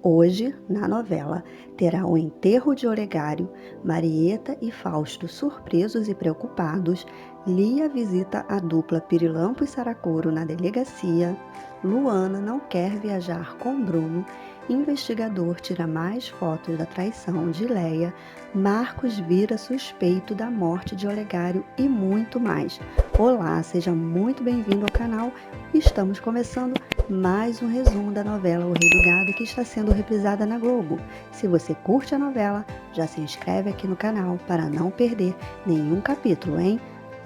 Hoje, na novela, terá o enterro de Olegário, Marieta e Fausto surpresos e preocupados, Lia visita a dupla Pirilampo e Saracuro na delegacia, Luana não quer viajar com Bruno, investigador tira mais fotos da traição de Leia, Marcos vira suspeito da morte de Olegário e muito mais. Olá, seja muito bem-vindo ao canal. Estamos começando mais um resumo da novela O Rei do Gado, que está sendo reprisada na Globo. Se você curte a novela, já se inscreve aqui no canal para não perder nenhum capítulo, hein?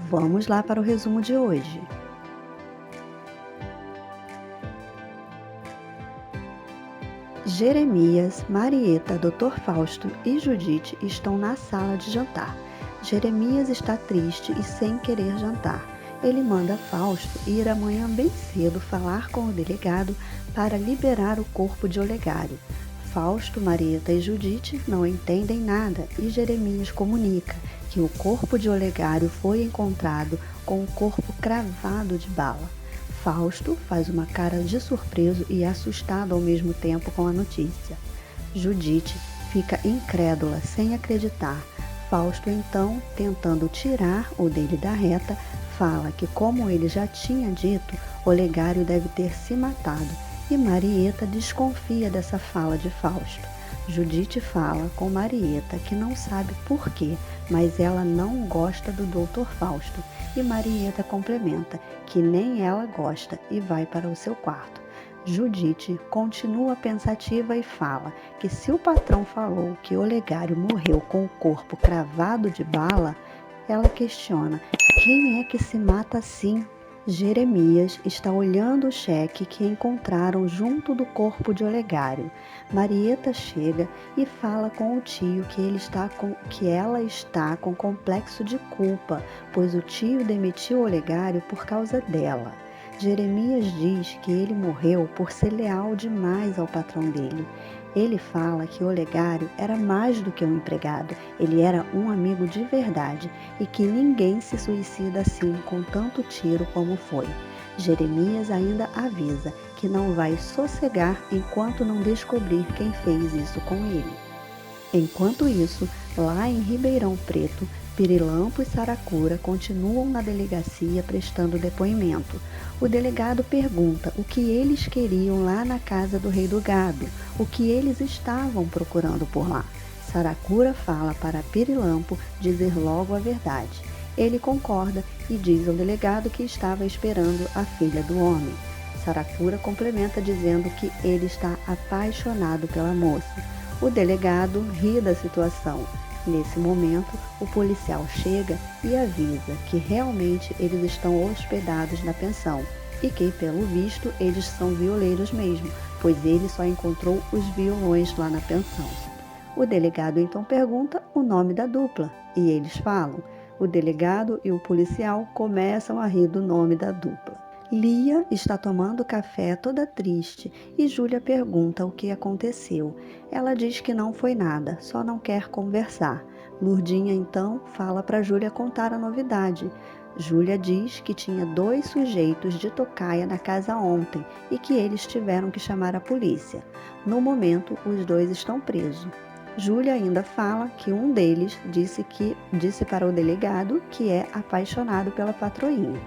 Vamos lá para o resumo de hoje. Jeremias, Marieta, Dr. Fausto e Judite estão na sala de jantar. Jeremias está triste e sem querer jantar. Ele manda Fausto ir amanhã bem cedo falar com o delegado para liberar o corpo de Olegário. Fausto, Marieta e Judite não entendem nada e Jeremias comunica que o corpo de Olegário foi encontrado com o corpo cravado de bala. Fausto faz uma cara de surpreso e assustado ao mesmo tempo com a notícia. Judite fica incrédula, sem acreditar. Fausto, então, tentando tirar o dele da reta, fala que, como ele já tinha dito, Olegário deve ter se matado, e Marieta desconfia dessa fala de Fausto. Judite fala com Marieta que não sabe por quê, mas ela não gosta do Dr. Fausto, e Marieta complementa que nem ela gosta e vai para o seu quarto. Judite continua pensativa e fala que se o patrão falou que Olegário morreu com o corpo cravado de bala, ela questiona quem é que se mata assim. Jeremias está olhando o cheque que encontraram junto do corpo de Olegário. Marieta chega e fala com o tio que ela está com complexo de culpa, pois o tio demitiu Olegário por causa dela. Jeremias diz que ele morreu por ser leal demais ao patrão dele. Ele fala que Olegário era mais do que um empregado, ele era um amigo de verdade e que ninguém se suicida assim com tanto tiro como foi. Jeremias ainda avisa que não vai sossegar enquanto não descobrir quem fez isso com ele. Enquanto isso, lá em Ribeirão Preto, Pirilampo e Saracura continuam na delegacia prestando depoimento. O delegado pergunta o que eles queriam lá na casa do Rei do Gado, o que eles estavam procurando por lá. Saracura fala para Pirilampo dizer logo a verdade. Ele concorda e diz ao delegado que estava esperando a filha do homem. Saracura complementa dizendo que ele está apaixonado pela moça. O delegado ri da situação. Nesse momento, o policial chega e avisa que realmente eles estão hospedados na pensão e que, pelo visto, eles são violeiros mesmo, pois ele só encontrou os violões lá na pensão. O delegado então pergunta o nome da dupla e eles falam. O delegado e o policial começam a rir do nome da dupla. Lia está tomando café toda triste e Júlia pergunta o que aconteceu. Ela diz que não foi nada, só não quer conversar. Lurdinha então fala para Júlia contar a novidade. Júlia diz que tinha 2 sujeitos de tocaia na casa ontem e que eles tiveram que chamar a polícia. No momento, os 2 estão presos. Júlia ainda fala que um deles disse para o delegado que é apaixonado pela patroinha.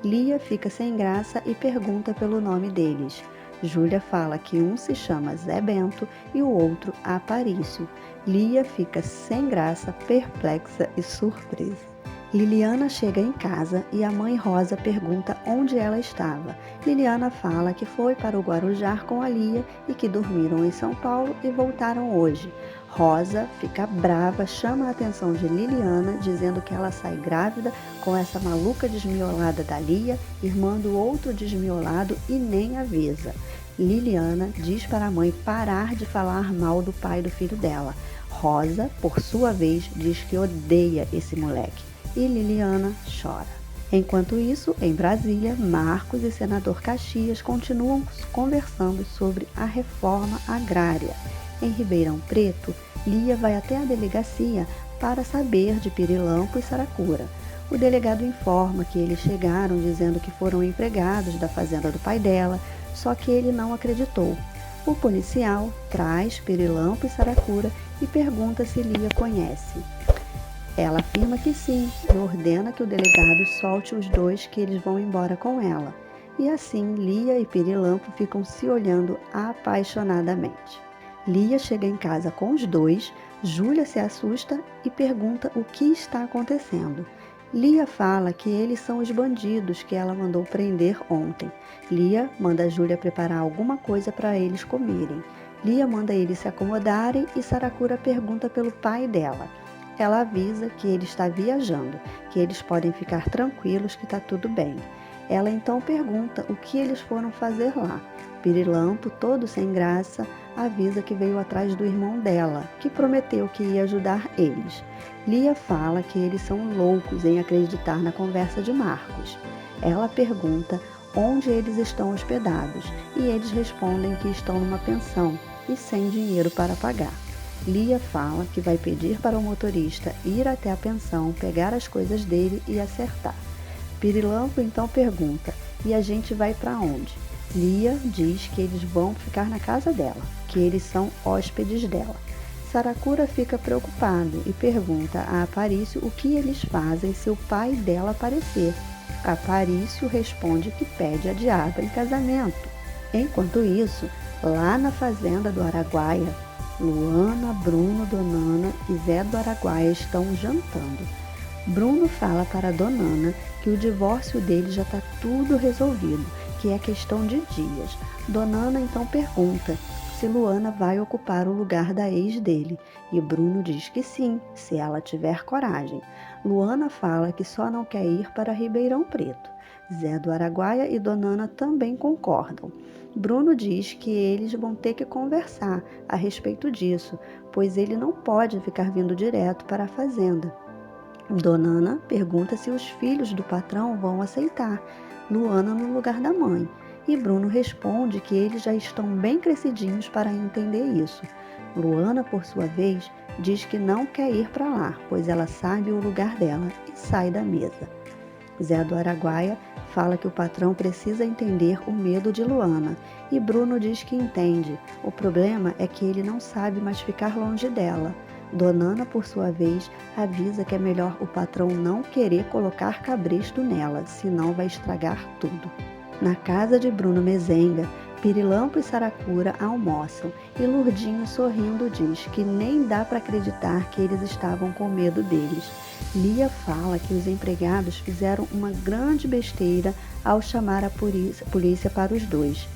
Lia fica sem graça e pergunta pelo nome deles. Júlia fala que um se chama Zé Bento e o outro Aparício. Lia fica sem graça, perplexa e surpresa. Liliana chega em casa e a mãe Rosa pergunta onde ela estava. Liliana fala que foi para o Guarujá com a Lia e que dormiram em São Paulo e voltaram hoje. Rosa fica brava, chama a atenção de Liliana, dizendo que ela sai grávida com essa maluca desmiolada da Lia, irmã do outro desmiolado e nem avisa. Liliana diz para a mãe parar de falar mal do pai do filho dela. Rosa, por sua vez, diz que odeia esse moleque. E Liliana chora. Enquanto isso, em Brasília, Marcos e senador Caxias continuam conversando sobre a reforma agrária. Em Ribeirão Preto, Lia vai até a delegacia para saber de Pirilampo e Saracura. O delegado informa que eles chegaram dizendo que foram empregados da fazenda do pai dela, só que ele não acreditou. O policial traz Pirilampo e Saracura e pergunta se Lia conhece. Ela afirma que sim e ordena que o delegado solte os dois, que eles vão embora com ela. E assim Lia e Pirilampo ficam se olhando apaixonadamente. Lia chega em casa com os dois, Júlia se assusta e pergunta o que está acontecendo. Lia fala que eles são os bandidos que ela mandou prender ontem. Lia manda Júlia preparar alguma coisa para eles comerem. Lia manda eles se acomodarem e Saracura pergunta pelo pai dela. Ela avisa que ele está viajando, que eles podem ficar tranquilos, que está tudo bem. Ela então pergunta o que eles foram fazer lá. Pirilampo, todo sem graça, avisa que veio atrás do irmão dela, que prometeu que ia ajudar eles. Lia fala que eles são loucos em acreditar na conversa de Marcos. Ela pergunta onde eles estão hospedados e eles respondem que estão numa pensão e sem dinheiro para pagar. Lia fala que vai pedir para o motorista ir até a pensão, pegar as coisas dele e acertar. Pirilampo então pergunta: e a gente vai para onde? Lia diz que eles vão ficar na casa dela, que eles são hóspedes dela. Saracura fica preocupado e pergunta a Aparício o que eles fazem se o pai dela aparecer. Aparício responde que pede a diaba em casamento. Enquanto isso, lá na fazenda do Araguaia, Luana, Bruno, Donana e Zé do Araguaia estão jantando. Bruno fala para Donana que o divórcio dele já está tudo resolvido, que é questão de dias. Donana então pergunta se Luana vai ocupar o lugar da ex dele, e Bruno diz que sim, se ela tiver coragem. Luana fala que só não quer ir para Ribeirão Preto. Zé do Araguaia e Donana também concordam. Bruno diz que eles vão ter que conversar a respeito disso, pois ele não pode ficar vindo direto para a fazenda. Donana pergunta se os filhos do patrão vão aceitar Luana no lugar da mãe, e Bruno responde que eles já estão bem crescidinhos para entender isso. Luana, por sua vez, diz que não quer ir para lá, pois ela sabe o lugar dela e sai da mesa. Zé do Araguaia fala que o patrão precisa entender o medo de Luana, e Bruno diz que entende. O problema é que ele não sabe mais ficar longe dela. Donana, por sua vez, avisa que é melhor o patrão não querer colocar cabresto nela, senão vai estragar tudo. Na casa de Bruno Mezenga, Pirilampo e Saracura almoçam e Lurdinho, sorrindo, diz que nem dá para acreditar que eles estavam com medo deles. Lia fala que os empregados fizeram uma grande besteira ao chamar a polícia para os dois.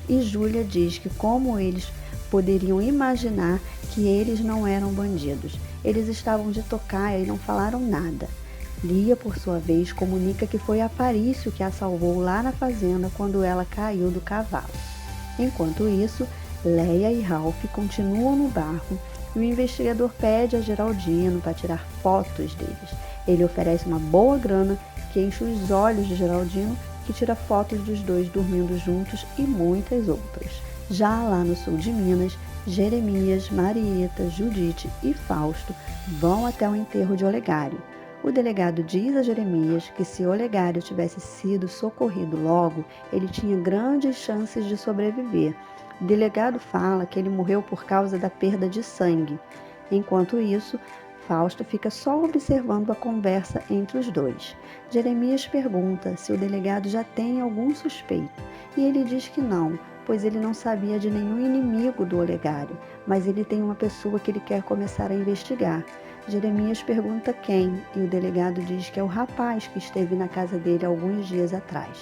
E Júlia diz que como eles poderiam imaginar que eles não eram bandidos. Eles estavam de tocaia e não falaram nada. Lia, por sua vez, comunica que foi Aparício que a salvou lá na fazenda quando ela caiu do cavalo. Enquanto isso, Leia e Ralph continuam no barco e o investigador pede a Geraldino para tirar fotos deles. Ele oferece uma boa grana que enche os olhos de Geraldino, que tira fotos dos dois dormindo juntos e muitas outras. Já lá no sul de Minas, Jeremias, Marieta, Judite e Fausto vão até o enterro de Olegário. O delegado diz a Jeremias que se Olegário tivesse sido socorrido logo, ele tinha grandes chances de sobreviver. O delegado fala que ele morreu por causa da perda de sangue. Enquanto isso, Fausto fica só observando a conversa entre os dois. Jeremias pergunta se o delegado já tem algum suspeito, e ele diz que não, pois ele não sabia de nenhum inimigo do Olegário, mas ele tem uma pessoa que ele quer começar a investigar. Jeremias pergunta quem, e o delegado diz que é o rapaz que esteve na casa dele alguns dias atrás.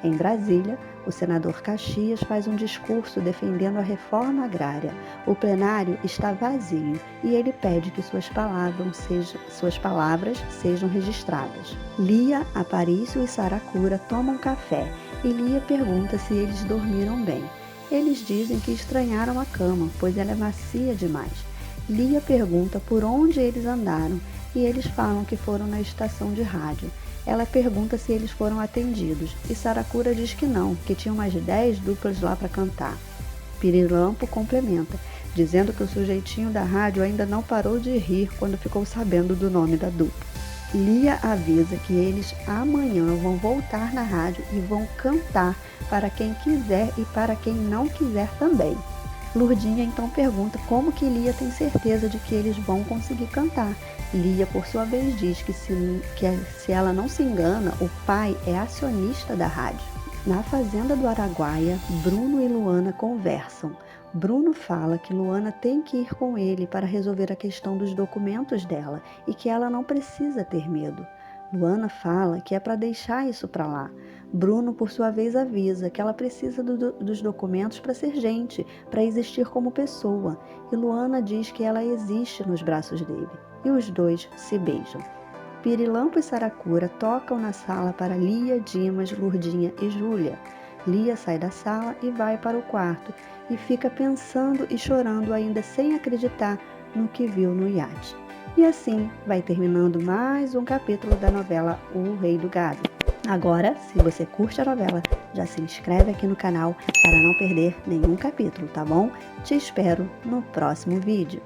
Em Brasília, o senador Caxias faz um discurso defendendo a reforma agrária. O plenário está vazio e ele pede que suas palavras sejam registradas. Lia, Aparício e Saracura tomam café e Lia pergunta se eles dormiram bem. Eles dizem que estranharam a cama, pois ela é macia demais. Lia pergunta por onde eles andaram e eles falam que foram na estação de rádio. Ela pergunta se eles foram atendidos e Saracura diz que não, que tinha umas 10 duplas lá para cantar. Pirilampo complementa, dizendo que o sujeitinho da rádio ainda não parou de rir quando ficou sabendo do nome da dupla. Lia avisa que eles amanhã vão voltar na rádio e vão cantar para quem quiser e para quem não quiser também. Lourdinha então pergunta como que Lia tem certeza de que eles vão conseguir cantar. Lia, por sua vez, diz que se ela não se engana, o pai é acionista da rádio. Na fazenda do Araguaia, Bruno e Luana conversam. Bruno fala que Luana tem que ir com ele para resolver a questão dos documentos dela e que ela não precisa ter medo. Luana fala que é para deixar isso para lá. Bruno, por sua vez, avisa que ela precisa dos documentos para ser gente, para existir como pessoa. E Luana diz que ela existe nos braços dele. E os dois se beijam. Pirilampo e Saracura tocam na sala para Lia, Dimas, Lourdinha e Júlia. Lia sai da sala e vai para o quarto e fica pensando e chorando ainda sem acreditar no que viu no iate. E assim vai terminando mais um capítulo da novela O Rei do Gado. Agora, se você curte a novela, já se inscreve aqui no canal para não perder nenhum capítulo, tá bom? Te espero no próximo vídeo.